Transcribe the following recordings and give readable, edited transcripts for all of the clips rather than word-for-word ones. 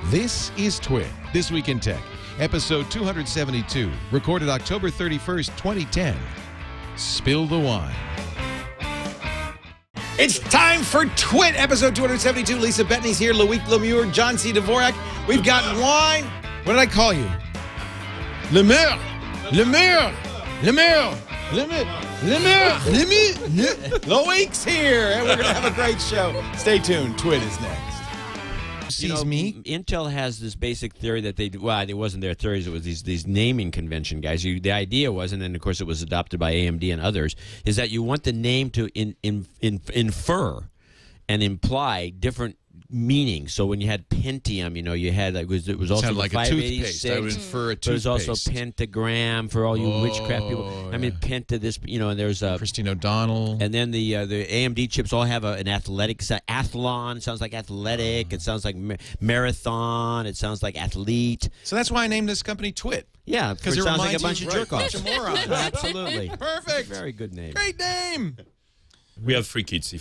This is TWiT, This Week in Tech, episode 272, recorded October 31st, 2010. Spill the wine. It's time for TWiT, episode 272. Lisa Bettany's here, Loic Lemure, John C. Dvorak. We've got wine. What did I call you? Lemure. Lemure. Lemure. Lemure. Lemure. Lemure. Loic's here, and we're going to have a great show. Stay tuned. TWiT is next. Intel has this basic theory that it wasn't their theories, it was these naming convention guys. The idea was, and then of course it was adopted by AMD and others, is that you want the name to infer and imply different meanings. So when you had Pentium, you had it was also sounded like a toothpaste. I would infer a toothpaste. There's also Pentagram for all you witchcraft people. I mean, Penta this, and there's Christine O'Donnell. And then the AMD chips all have an athletic side. Athlon sounds like athletic. It sounds like marathon. It sounds like athlete. So that's why I named this company TWiT. Yeah, because it sounds like a bunch of jerk-offs. Bunch of morons. Absolutely. Perfect. Very good name. Great name. We have 3 kids.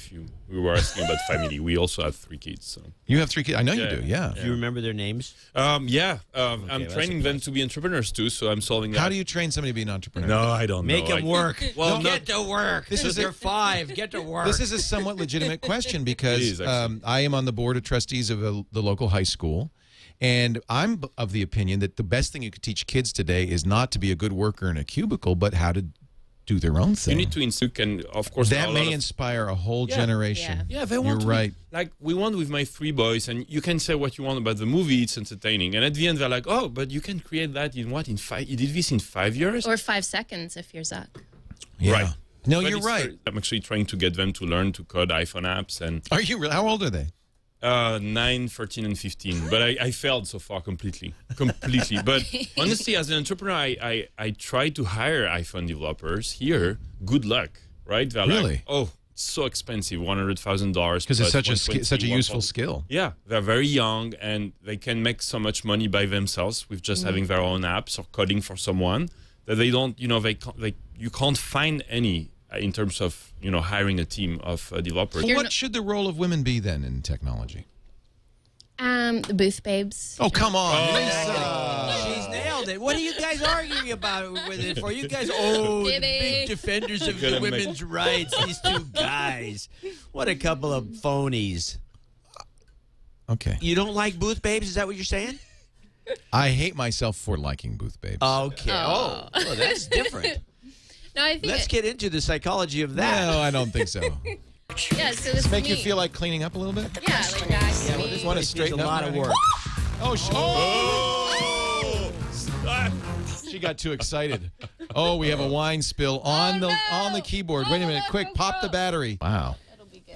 We were asking about family, we also have 3 kids. So. You have 3 kids. I know you do. Yeah. Do you remember their names? Yeah. I'm training them to be entrepreneurs too. So I'm solving that. How do you train somebody to be an entrepreneur? No, I don't know. Make them work. Well, get to work. They're 5. Get to work. This is a somewhat legitimate question because I am on the board of trustees of the local high school. And I'm of the opinion that the best thing you could teach kids today is not to be a good worker in a cubicle, but how to do their own thing. You need to instruct, and of course that may inspire a whole generation. Yeah, they want. You're right. Like we want with my 3 boys, and you can say what you want about the movie; it's entertaining. And at the end, they're like, "Oh, but you can create that in what? In 5? You did this in 5 years, or 5 seconds if you're Zuck." Yeah. Right. No, but you're right. I'm actually trying to get them to learn to code iPhone apps. And are you? How old are they? 9, 13, and 15. But I failed so far completely. But honestly, as an entrepreneur, I try to hire iPhone developers here. Good luck, right? They're really? Like, oh, it's so expensive, $100,000. Because it's such a useful skill. Yeah, they're very young and they can make so much money by themselves with just having their own apps or coding for someone that they don't. You can't find any. In terms of hiring a team of developers. So what should the role of women be then in technology? The booth babes. Oh, come on, Lisa. She's nailed it. What are you guys arguing about with it for? You guys, the big defenders of the women's rights. These 2 guys. What a couple of phonies. Okay. You don't like booth babes? Is that what you're saying? I hate myself for liking booth babes. Okay. Oh, that's different. No, I think let's get into the psychology of that. No, I don't think so. Yeah, so this make you feel like cleaning up a little bit? Yeah, like that. Yeah, well, this want to straighten up. A lot of work. She got too excited. Oh, we have a wine spill on the keyboard. Wait a minute, quick, pop the battery. Wow.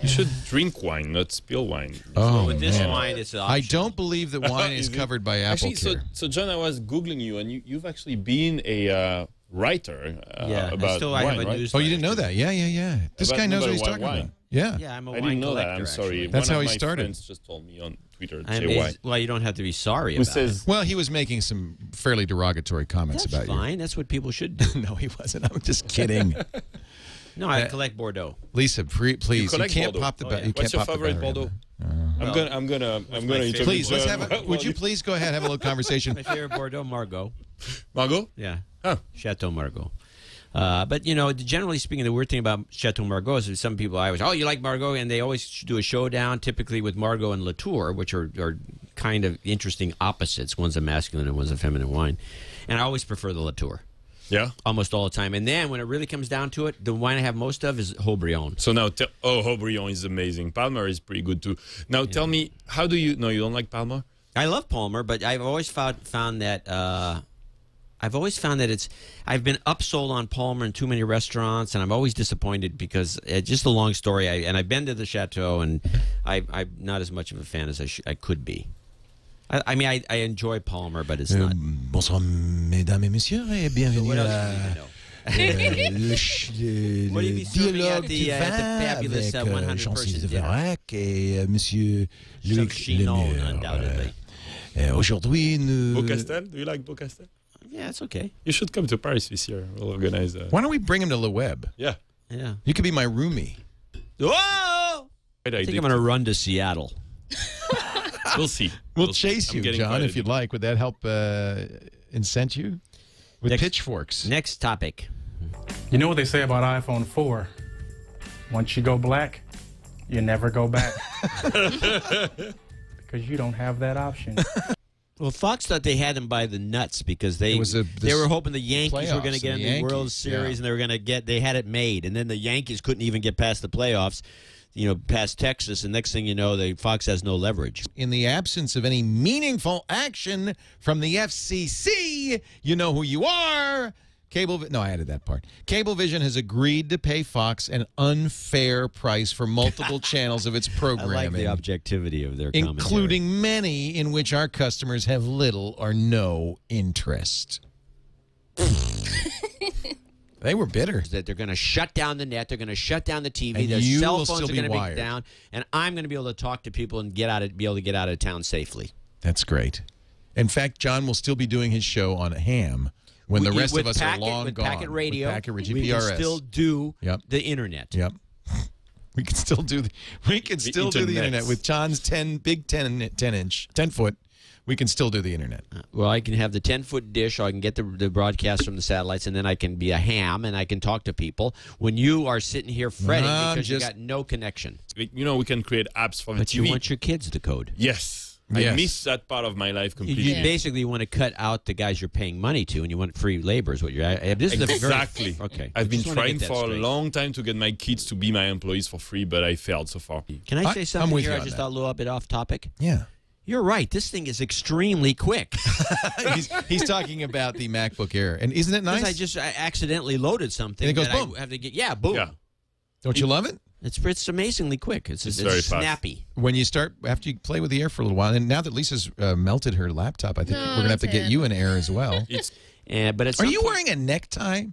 You should drink wine, not spill wine. Oh, with this wine, it's optional. I don't believe that wine is covered by Apple Care. So John, I was Googling you, and you've actually been a writer about wine, right? Oh, you didn't know that? Yeah. This guy knows what he's talking about. Yeah. Yeah, I'm a I wine didn't know that. collector, I'm sorry. actually. That's One how of he my started. Friends just told me on Twitter to say why. Well, you don't have to be sorry about it. Well, he was making some fairly derogatory comments about you. That's fine. That's what people should do. No, he wasn't. I'm just kidding. No, I collect Bordeaux. Lisa, please, you can't Bordeaux. pop the battery. What's your favorite Bordeaux? I'm gonna interview. Please, let's have. Would you please go ahead and have a little conversation? My favorite Bordeaux, Margaux. Margaux? Yeah. Huh. Chateau Margaux. But, generally speaking, the weird thing about Chateau Margaux is that some people always, you like Margaux? And they always do a showdown, typically with Margaux and Latour, which are kind of interesting opposites. One's a masculine and one's a feminine wine. And I always prefer the Latour. Yeah? Almost all the time. And then when it really comes down to it, the wine I have most of is Haut-Brion. So now, Haut-Brion is amazing. Palmer is pretty good too. Now tell me, how do you... No, you don't like Palmer? I love Palmer, but I've always found that... I've been upsold on Palmer in too many restaurants, and I'm always disappointed because just a long story. I've been to the Chateau, and I'm not as much of a fan as I could be. I mean, I enjoy Palmer, but it's not. Bonsoir, mesdames et messieurs, et bienvenue What do you be serving at the fabulous 100-person dinner? Et monsieur Loic Lemure. Undoubtedly. Aujourd'hui, nous... Beaucastel? Do you like Beaucastel? Yeah, it's okay. You should come to Paris this year. We'll organize a... Why don't we bring him to Le Web? Yeah. Yeah. You could be my roomie. Whoa! I think I'm going to run to Seattle. We'll see. We'll chase I'm you, getting John, quite if you'd like. Would that help incent you? With pitchforks. Next topic. You know what they say about iPhone 4? Once you go black, you never go back. Because you don't have that option. Well, Fox thought they had him by the nuts because they were hoping the Yankees were going to get in the World Series and they were going to they had it made, and then the Yankees couldn't even get past the playoffs, past Texas, and next thing you know, Fox has no leverage. In the absence of any meaningful action from the FCC, you know who you are. No, I added that part. Cablevision has agreed to pay Fox an unfair price for multiple channels of its programming. I like the objectivity of their commentary. Including many in which our customers have little or no interest. They were bitter. That they're going to shut down the net, they're going to shut down the TV, and their you cell will phones still are going to wired. be down, and I'm going to be able to talk to people and be able to get out of town safely. That's great. In fact, John will still be doing his show on ham. When the rest of us are long gone. Packet radio, with Packet we PRS. can still do the internet. Yep. We can still do the internet with John's 10-foot. We can still do the internet. Well, I can have the 10-foot dish, or I can get the broadcast from the satellites, and then I can be a ham, and I can talk to people. When you are sitting here fretting because you got no connection. We can create apps for the But TV. you want your kids to code. Yes. I miss that part of my life completely. You basically want to cut out the guys you're paying money to, and you want free labor is what you're. This is exactly. Okay. I've been trying for a long time to get my kids to be my employees for free, but I failed so far. Can I say something here? I just that. thought a little bit off topic. Yeah. You're right. This thing is extremely quick. he's talking about the MacBook Air, and isn't it nice? I accidentally loaded something. And it goes that boom. I have to get. Yeah, boom. Yeah. Don't you love it? It's amazingly quick. It's very snappy. When you start, after you play with the Air for a little while, and now that Lisa's melted her laptop, I think we're going to have to get you an Air as well. Are you wearing a necktie?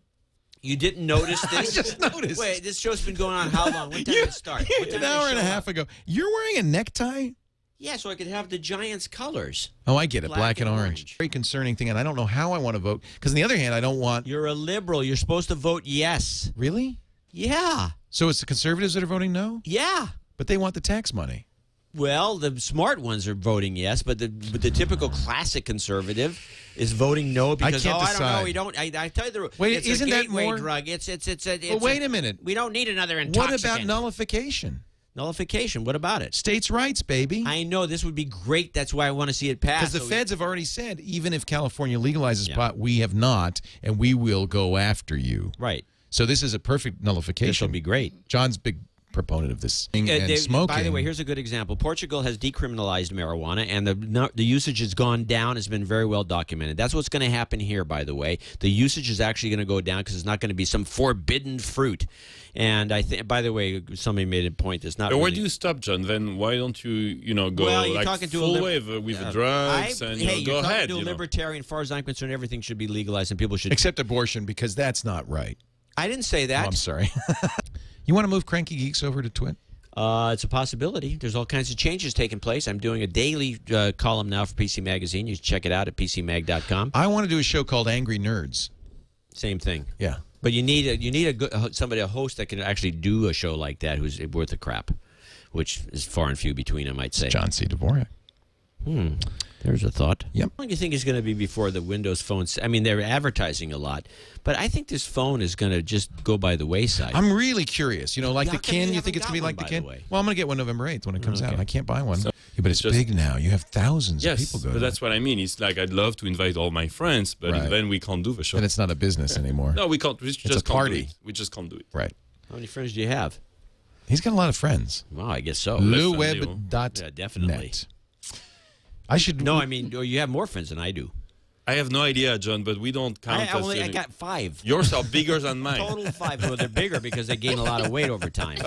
You didn't notice this? I just noticed. Wait, this show's been going on how long? What time did it start? An hour and a half ago. You're wearing a necktie? Yeah, so I could have the Giants' colors. Oh, I get it. Black and orange. Very concerning thing, and I don't know how I want to vote. Because on the other hand, I don't want... You're a liberal. You're supposed to vote yes. Really? Yeah. So it's the conservatives that are voting no? Yeah. But they want the tax money. Well, the smart ones are voting yes, but the typical classic conservative is voting no because I don't know. We don't. I tell you the wait. It's isn't a that gateway more drug? It's well, wait a minute. We don't need another intoxicant. What about nullification? Nullification. What about it? States' rights, baby. I know this would be great. That's why I want to see it pass. Because the feds have already said, even if California legalizes pot, we have not, and we will go after you. Right. So this is a perfect nullification. This will be great. John's big proponent of this thing and smoking. By the way, here's a good example. Portugal has decriminalized marijuana, and the usage has gone down. Has been very well documented. That's what's going to happen here, by the way. The usage is actually going to go down because it's not going to be some forbidden fruit. And I think, by the way, somebody made a point that's not. But really, where do you stop, John? Then why don't you, go well, you're like talking to full a wave with the drugs and hey, go you're ahead? talking to a libertarian. As far as I'm concerned, everything should be legalized, and people should. Except abortion, because that's not right. I didn't say that. Oh, I'm sorry. You want to move Cranky Geeks over to Twit? It's a possibility. There's all kinds of changes taking place. I'm doing a daily column now for PC Magazine. You can check it out at PCMag.com. I want to do a show called Angry Nerds. Same thing. Yeah. But you need a good a host that can actually do a show like that who's worth the crap, which is far and few between, I might say. John C. Dvorak. There's a thought. Yep. How long do you think is going to be before the Windows Phone? I mean, they're advertising a lot, but I think this phone is going to just go by the wayside. I'm really curious. Like How the come you Kin, you think haven't it's going to be got like the one, Kin? by the way? Well, I'm going to get one November 8th when it comes out. I can't buy one. So but it's big now. You have thousands of people going. But that's what I mean. It's like I'd love to invite all my friends, but then we can't do the show. And it's not a business anymore. No, we can't. We just a party. can't do it. We just can't do it. Right. How many friends do you have? He's got a lot of friends. Well, I guess so. LouWeb.net. Yeah, definitely. I should. No, I mean, you have more friends than I do. I have no idea, John, but we don't count I got 5. Yours are bigger than mine. Total 5. Well, they're bigger because they gain a lot of weight over time.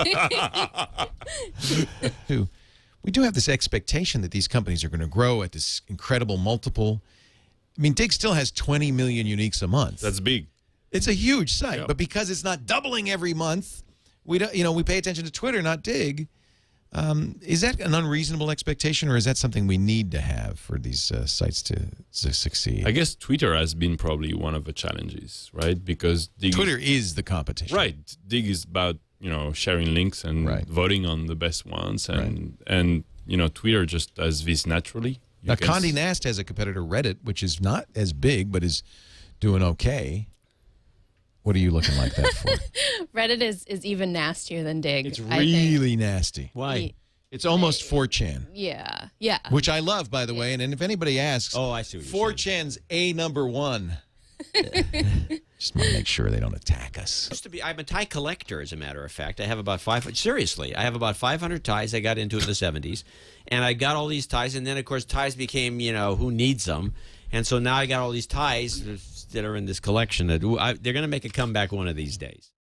We do have this expectation that these companies are going to grow at this incredible multiple. I mean, Dig still has 20 million uniques a month. That's big. It's a huge site, but because it's not doubling every month, we don't. We pay attention to Twitter, not Dig. Is that an unreasonable expectation, or is that something we need to have for these sites to succeed? I guess Twitter has been probably one of the challenges, right? Because Twitter is the competition. Right. Dig is about, sharing links and Right. voting on the best ones, and Twitter just does this naturally. You Now, can Condé Nast has a competitor, Reddit, which is not as big but is doing okay. What are you looking like that for? Reddit is even nastier than Dig. It's I think. really nasty. Why? It's almost 4chan. Yeah. Which I love, by the way. And if anybody asks, Oh, I see what you're 4chan's #1. Just want to make sure they don't attack us. I'm a tie collector, as a matter of fact. I have about 500. Seriously, I have about 500 ties. I got into it in the 70s, and I got all these ties. And then, of course, ties became, who needs them? And so now I got all these ties that are in this collection that they're going to make a comeback one of these days.